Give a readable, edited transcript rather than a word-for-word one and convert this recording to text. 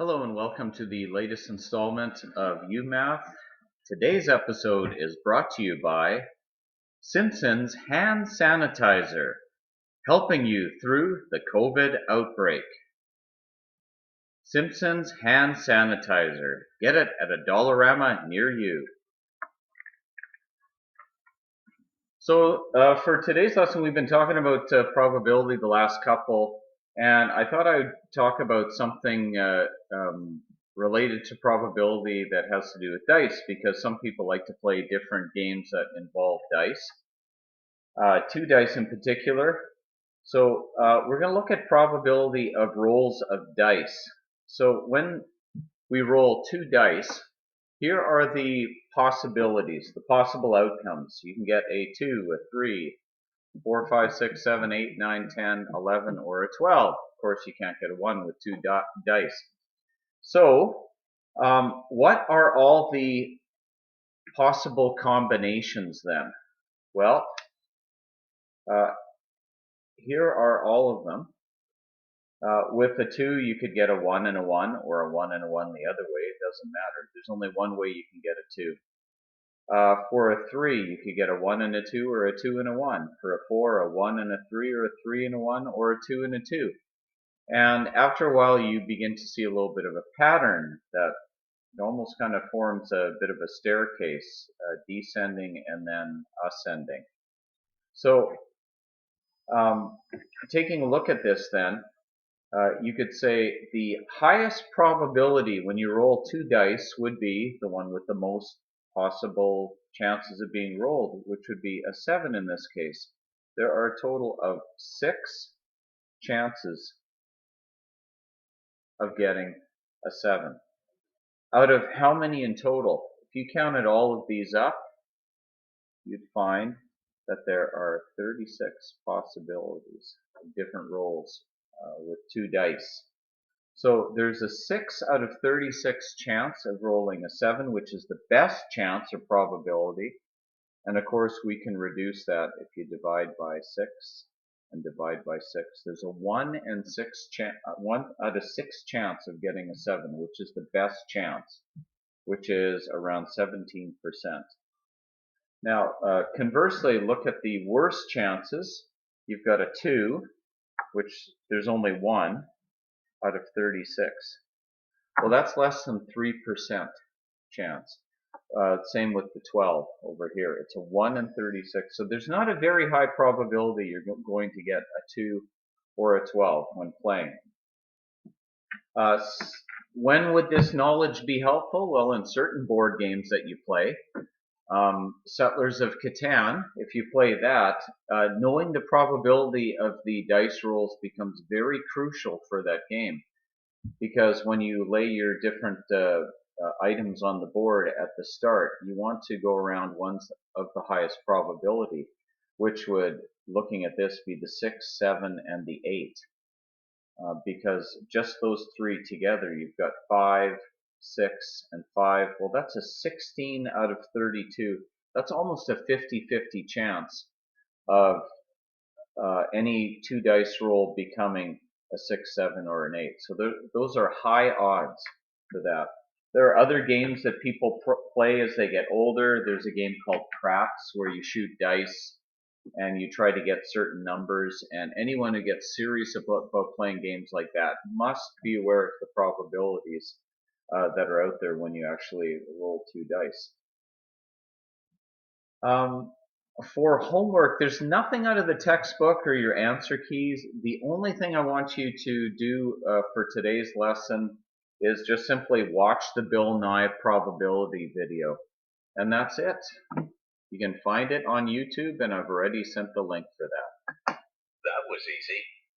Hello and welcome to the latest installment of UMath. Today's episode is brought to you by Simpson's Hand Sanitizer, helping you through the COVID outbreak. Simpson's Hand Sanitizer. Get it at a Dollarama near you. So for today's lesson, we've been talking about probability the last couple, and I thought I would talk about something related to probability that has to do with dice, because some people like to play different games that involve dice, two dice in particular. So we're going to look at probability of rolls of dice. So when we roll two dice, here are the possibilities, the possible outcomes. You can get a 2, a 3, 4, 5, 6, 7, 8, 9, 10, 11, or a 12. Of course, you can't get a 1 with two dice. So, what are all the possible combinations then? Well, here are all of them. With a 2, you could get a 1 and a 1, or a 1 and a 1 the other way. It doesn't matter. There's only one way you can get a 2. For a 3, you could get a 1 and a 2, or a 2 and a 1. For a 4, a 1 and a 3, or a 3 and a 1, or a 2 and a 2. And after a while, you begin to see a little bit of a pattern that almost kind of forms a bit of a staircase, descending and then ascending. So, taking a look at this then, you could say the highest probability when you roll two dice would be the one with the most possible chances of being rolled, which would be a 7 in this case. There are a total of 6 chances of getting a 7. Out of how many in total? If you counted all of these up, you'd find that there are 36 possibilities of different rolls with two dice. So there's a 6 out of 36 chance of rolling a 7, which is the best chance or probability. And of course, we can reduce that if you divide by 6 and divide by 6. There's a 1 out of 6 chance of getting a 7, which is the best chance, which is around 17%. Now, conversely, look at the worst chances. You've got a 2, which there's only 1 out of 36. Well, that's less than 3% chance. Same with the 12 over here. It's a 1 in 36. So there's not a very high probability you're going to get a 2 or a 12 when playing. When would this knowledge be helpful? Well, in certain board games that you play. Settlers of Catan, if you play that, knowing the probability of the dice rolls becomes very crucial for that game. Because when you lay your different items on the board at the start, you want to go around ones of the highest probability, which would, looking at this, be the 6, 7, and the 8. Because just those three together, you've got 5, 6, and 5. Well, that's a 16 out of 32. That's almost a 50-50 chance of any two dice roll becoming a 6, 7, or an 8. So those are high odds for that. There are other games that people play as they get older. There's a game called Craps where you shoot dice and you try to get certain numbers. And anyone who gets serious about playing games like that must be aware of the probabilities that are out there when you actually roll two dice. For homework, there's nothing out of the textbook or your answer keys. The only thing I want you to do for today's lesson is just simply watch the Bill Nye probability video. And that's it. You can find it on YouTube, and I've already sent the link for that. That was easy.